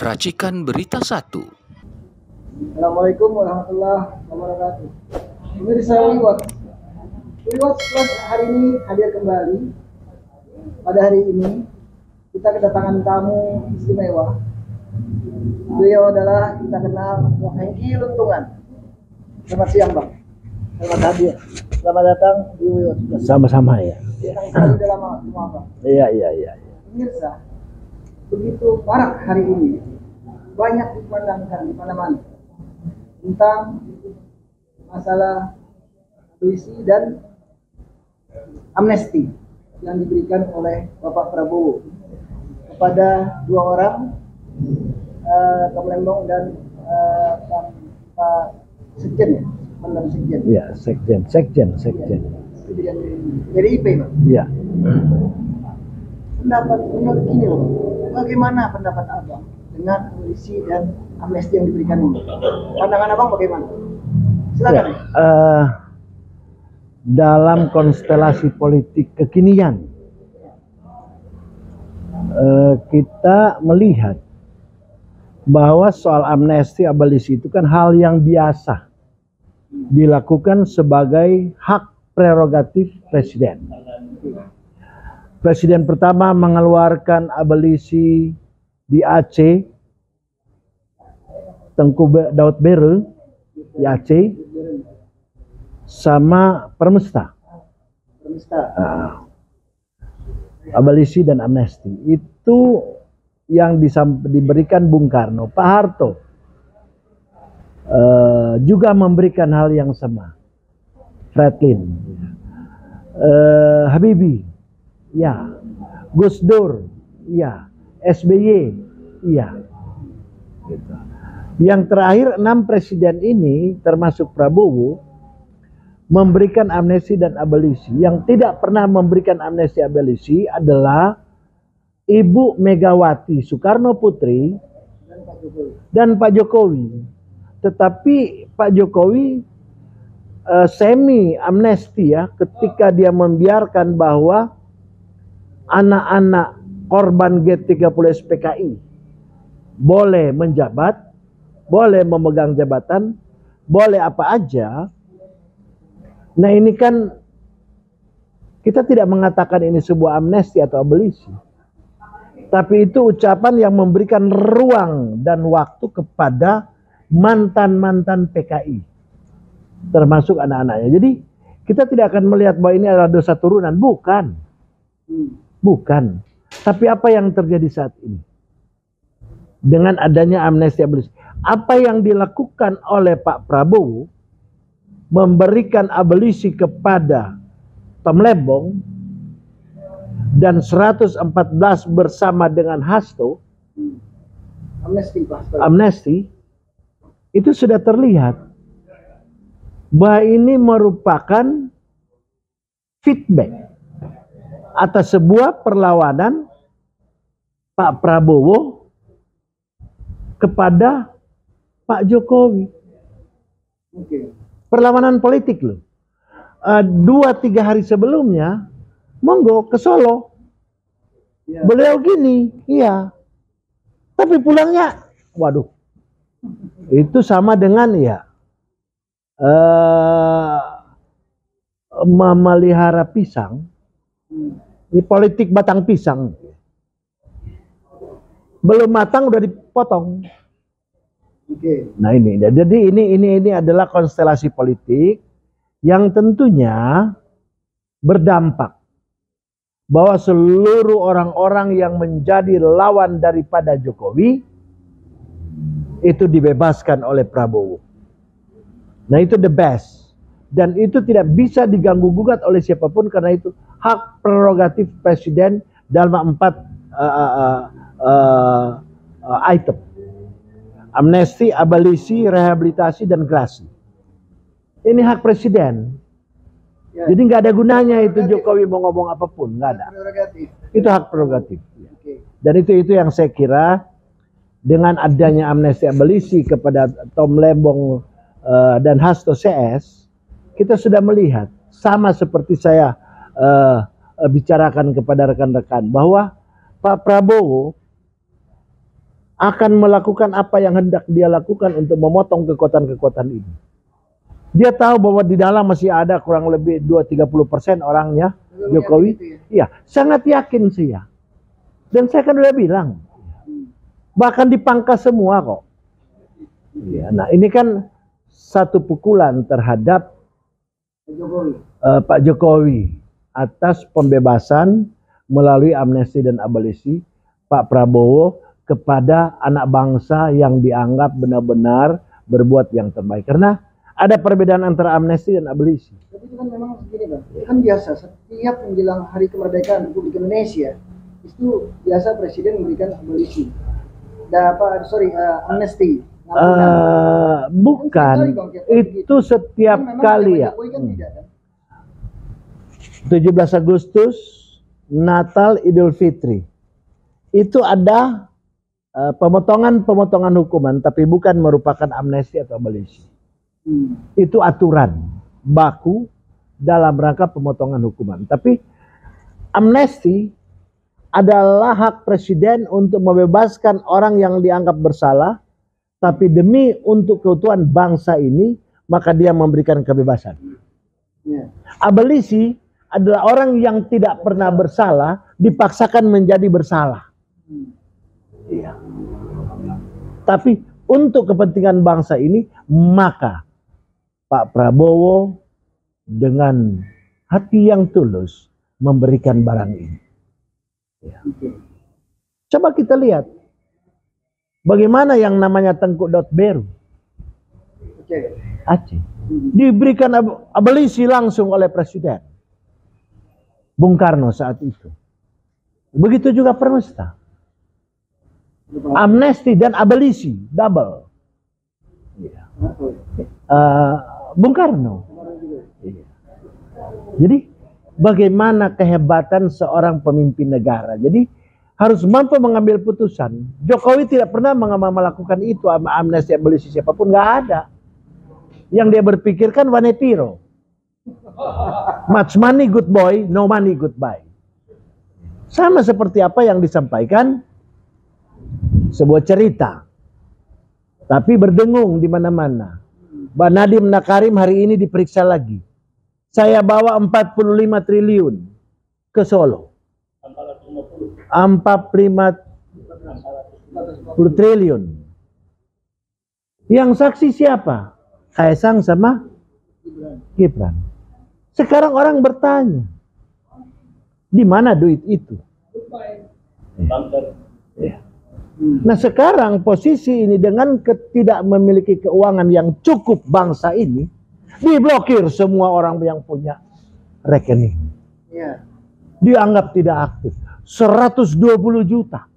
Racikan Berita 1. Assalamualaikum warahmatullahi wabarakatuh. Pemirsa Wiwatch Plus hari ini hadir kembali. Pada hari ini kita kedatangan tamu istimewa. Beliau adalah kita kenal Hengki Luntungan. Selamat siang, Bang. Selamat hadir. Selamat datang di Wiwatch Plus. Sama-sama ya. Sudah lama semua, Bang. Iya. Pemirsa, begitu marak hari ini, banyak dipandangkan di mana-mana tentang masalah polisi dan amnesti yang diberikan oleh Bapak Prabowo kepada dua orang, Tom Lembong dan Pak Sekjen, ya, mantan Sekjen. Iya, Sekjen. PDIP, Pak. Iya. Menurut gini loh, bagaimana pendapat Abang dengan polisi dan amnesti yang diberikan ini? Pandangan Abang bagaimana? Silakan. Ya, dalam konstelasi politik kekinian, kita melihat bahwa soal amnesti abolisi itu kan hal yang biasa dilakukan sebagai hak prerogatif presiden. Presiden pertama mengeluarkan abolisi di Aceh, Tengku Daud Bere di Aceh, sama Permesta. Abolisi dan amnesti itu yang diberikan Bung Karno. Pak Harto juga memberikan hal yang sama. Franklin, Habibie, ya, Gus Dur, ya, SBY, iya. Gitu. Yang terakhir 6 presiden ini termasuk Prabowo memberikan amnesti dan abolisi. Yang tidak pernah memberikan amnesti abolisi adalah Ibu Megawati Soekarno Putri dan Pak Jokowi. Tetapi Pak Jokowi semi amnesti ya, ketika dia membiarkan bahwa anak-anak korban G30 SPKI boleh menjabat, boleh memegang jabatan, boleh apa aja. Nah ini kan kita tidak mengatakan ini sebuah amnesti atau abolisi, tapi itu ucapan yang memberikan ruang dan waktu kepada mantan-mantan PKI, termasuk anak-anaknya. Jadi kita tidak akan melihat bahwa ini adalah dosa turunan, bukan. Tapi apa yang terjadi saat ini dengan adanya amnesti abolisi? Apa yang dilakukan oleh Pak Prabowo memberikan abolisi kepada Tom Lembong dan 114 bersama dengan Hasto, amnesti, itu sudah terlihat bahwa ini merupakan feedback atas sebuah perlawanan Pak Prabowo kepada Pak Jokowi. Perlawanan politik loh. 2-3 hari sebelumnya monggo ke Solo. Ya. Beliau gini, iya. Tapi pulangnya, waduh. Itu sama dengan ya memelihara pisang. Ini politik batang pisang. Belum matang udah dipotong. Nah ini, jadi ini adalah konstelasi politik yang tentunya berdampak bahwa seluruh orang-orang yang menjadi lawan daripada Jokowi itu dibebaskan oleh Prabowo. Nah itu the best, dan itu tidak bisa diganggu gugat oleh siapapun karena itu hak prerogatif presiden dalam 4 item: amnesti, abolisi, rehabilitasi, dan gerasi. Ini hak presiden. Ya. Jadi nggak ada gunanya itu Jokowi mau ngomong apapun, nggak ada. Itu hak prerogatif. Dan itu yang saya kira dengan adanya amnesti abolisi kepada Tom Lembong dan Hasto CS, kita sudah melihat sama seperti saya bicarakan kepada rekan-rekan bahwa Pak Prabowo akan melakukan apa yang hendak dia lakukan untuk memotong kekuatan-kekuatan ini. Dia tahu bahwa di dalam masih ada kurang lebih 2-30% orangnya Jokowi. Iya, sangat yakin saya. Dan saya kan udah bilang, bahkan dipangkas semua kok. Ya, nah ini kan satu pukulan terhadap Pak Jokowi atas pembebasan melalui amnesti dan abolisi Pak Prabowo kepada anak bangsa yang dianggap benar-benar berbuat yang terbaik. Karena ada perbedaan antara amnesti dan abolisi. Tapi itu kan memang begini Bang, itu kan biasa setiap menjelang hari kemerdekaan Republik Indonesia itu biasa presiden memberikan abolisi. Amnesti. Bukan, itu setiap kali ya. 17 Agustus, Natal, Idul Fitri. Itu ada pemotongan hukuman, tapi bukan merupakan amnesti atau abolisi. Itu aturan baku dalam rangka pemotongan hukuman. Tapi amnesti adalah hak presiden untuk membebaskan orang yang dianggap bersalah, tapi demi untuk keutuhan bangsa ini, maka dia memberikan kebebasan. Abolisi adalah orang yang tidak pernah bersalah, dipaksakan menjadi bersalah. Iya. Tapi untuk kepentingan bangsa ini, maka Pak Prabowo dengan hati yang tulus memberikan barang ini. Ya. Coba kita lihat bagaimana yang namanya Tengku Beru Aceh diberikan abolisi langsung oleh Presiden Bung Karno saat itu. Begitu juga Permesta, amnesti dan abolisi double. Ya. Bung Karno. Ya. Jadi bagaimana kehebatan seorang pemimpin negara. Jadi harus mampu mengambil putusan. Jokowi tidak pernah melakukan itu, amnesti abolisi siapapun, nggak ada. Yang dia berpikirkan Wanepiro. Much money good boy, no money goodbye. Sama seperti apa yang disampaikan sebuah cerita. Tapi berdengung di mana-mana. Mbak Nadiem Makarim hari ini diperiksa lagi. Saya bawa 45 triliun ke Solo. 45 triliun. Yang saksi siapa? Kaisang sama Gibran. Sekarang orang bertanya, di mana duit itu? Ya. Nah sekarang posisi ini dengan tidak memiliki keuangan yang cukup bangsa ini, diblokir semua orang yang punya rekening. Ya. Dianggap tidak aktif. 120 juta.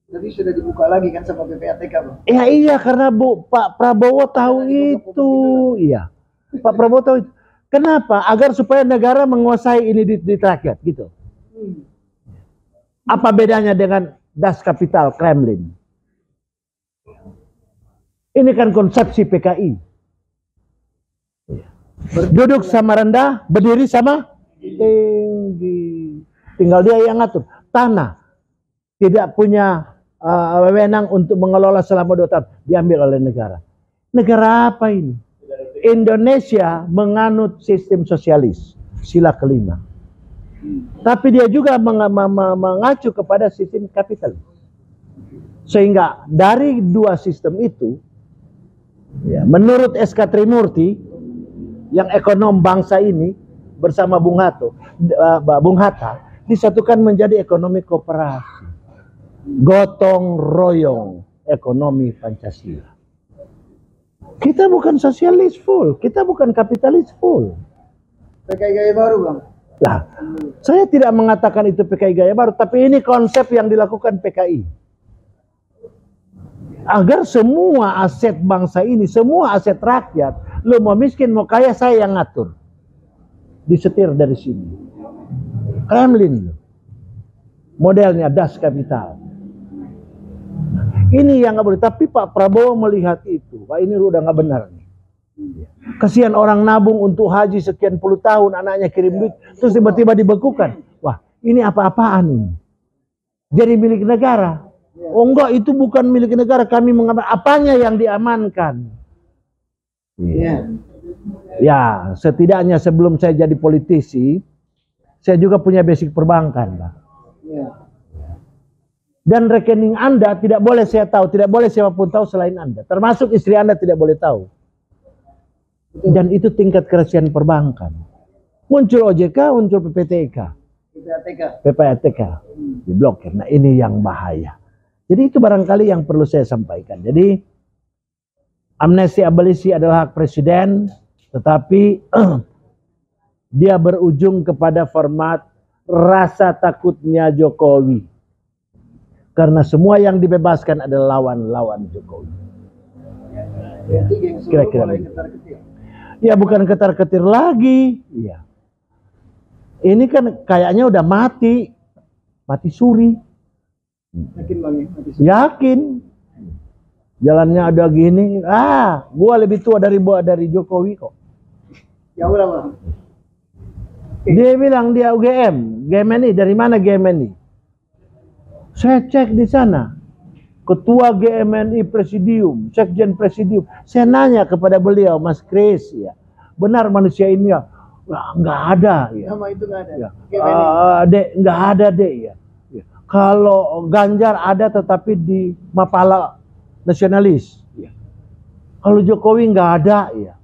Jadi sudah dibuka lagi kan sama PPATK, Bang? Ya iya, karena Pak Prabowo tahu itu. Iya. Pak Prabowo tahu itu. Kenapa? Agar supaya negara menguasai ini di rakyat gitu. Apa bedanya dengan Das Kapital Kremlin? Ini kan konsepsi PKI. Duduk sama rendah, berdiri sama tinggi. Tinggal dia yang ngatur. Tanah tidak punya wewenang untuk mengelola selama 2 tahun, diambil oleh negara. Negara apa ini? Indonesia menganut sistem sosialis, sila kelima. Tapi dia juga mengacu kepada sistem kapitalis. Sehingga dari 2 sistem itu, ya, menurut SK Trimurti, yang ekonom bangsa ini bersama Bung Hatta disatukan menjadi ekonomi kooperasi, gotong royong ekonomi Pancasila. Kita bukan sosialis full, kita bukan kapitalis full. PKI gaya baru, Bang. Lah, saya tidak mengatakan itu PKI gaya baru, tapi ini konsep yang dilakukan PKI. Agar semua aset bangsa ini, semua aset rakyat, lo mau miskin mau kaya saya yang ngatur. Disetir dari sini. Kremlin. Modelnya Das Kapital. Ini yang nggak boleh. Tapi Pak Prabowo melihat itu. Wah, ini udah nggak benar nih. Kasihan orang nabung untuk haji sekian puluh tahun, anaknya kirim duit, terus tiba-tiba dibekukan. Wah, ini apa-apaan ini? Jadi milik negara. Oh enggak, itu bukan milik negara, kami mengaman. Apanya yang diamankan? Iya. Ya, setidaknya sebelum saya jadi politisi, saya juga punya basic perbankan, Pak. Iya. Dan rekening Anda tidak boleh saya tahu, tidak boleh siapapun tahu selain Anda. Termasuk istri Anda tidak boleh tahu. Betul. Dan itu tingkat kerahasiaan perbankan. Muncul OJK, muncul PPTK. PPATK diblokir. Nah ini yang bahaya. Jadi itu barangkali yang perlu saya sampaikan. Jadi amnesti abolisi adalah hak presiden, tetapi dia berujung kepada format rasa takutnya Jokowi. Karena semua yang dibebaskan adalah lawan-lawan Jokowi. Kira-kira ya bukan ketar-ketir lagi. Iya. Ini kan kayaknya udah mati suri. Yakin Bang ya? Yakin. Jalannya ada gini. Gua lebih tua dari Jokowi kok. Ya udah Bang. Dia bilang dia UGM. GMNI dari mana GMNI? Saya cek di sana. Ketua GMNI Presidium, Sekjen Presidium. Saya nanya kepada beliau, Mas Kris, ya, benar manusia ini ya? Nggak ada. Ya. Nama itu nggak ada. Ya. Dek, nggak ada dek ya. Ya. Kalau Ganjar ada tetapi di Mapala nasionalis. Ya. Kalau Jokowi nggak ada ya.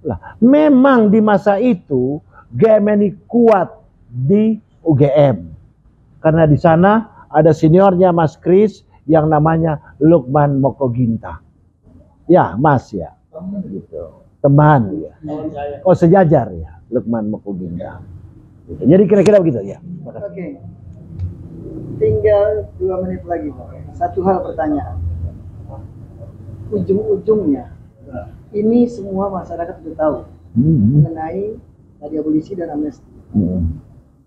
Lah, memang di masa itu GMNI kuat di UGM karena di sana ada seniornya Mas Kris yang namanya Lukman Mokoginta. Ya, Mas ya. Gitu. Teman ya. Oh, sejajar ya, Lukman Mokoginta. Gitu. Jadi kira-kira begitu ya. Oke. Tinggal 2 menit lagi, Pak. Satu hal pertanyaan. Ujung-ujungnya ini semua masyarakat sudah tahu mengenai tadi abolisi dan amnesti.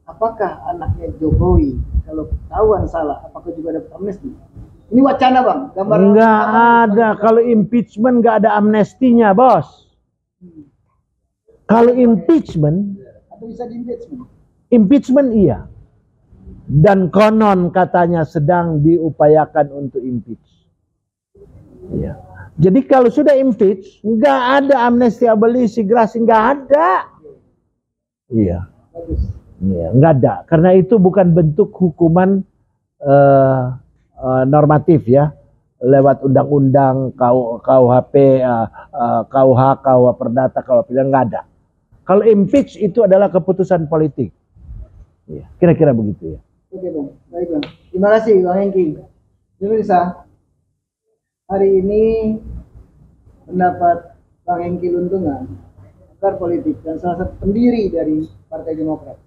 Apakah anaknya Jokowi kalau ketahuan salah, apakah juga dapat amnesti? Ini wacana Bang. Enggak ada. Kalau impeachment enggak ada amnestinya, Bos. Kalau impeachment, atau bisa di impeachment? Impeachment iya. Dan konon katanya sedang diupayakan untuk impeach. Iya. Jadi kalau sudah impeach, enggak ada amnesti abolisi grasi, enggak ada. Iya. Bagus. Iya, enggak ada. Karena itu bukan bentuk hukuman normatif ya, lewat undang-undang KUHP, KUH, KUH Perdata, KUH Pidana, nggak ada. Kalau impeach itu adalah keputusan politik. Ya, kira-kira begitu ya. Oke Bang, baik Bang. Terima kasih Bang Hengki. Pemirsa, hari ini pendapat Bang Hengki Luntungan, pakar politik dan salah satu pendiri dari Partai Demokrat.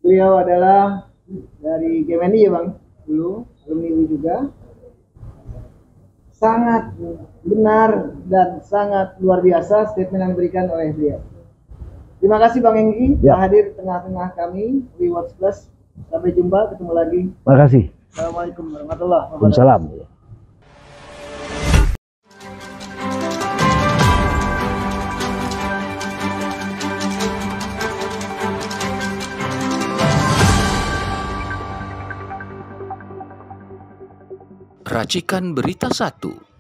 Beliau adalah dari GMNI ya Bang, dulu alumni UI juga. Sangat benar dan sangat luar biasa statement yang diberikan oleh beliau. Terima kasih Bang Hengki telah hadir tengah-tengah kami di Watch Plus. Sampai jumpa, ketemu lagi. Terima kasih. Assalamualaikum warahmatullahi wabarakatuh. Waalaikumsalam. Racikan Berita 1.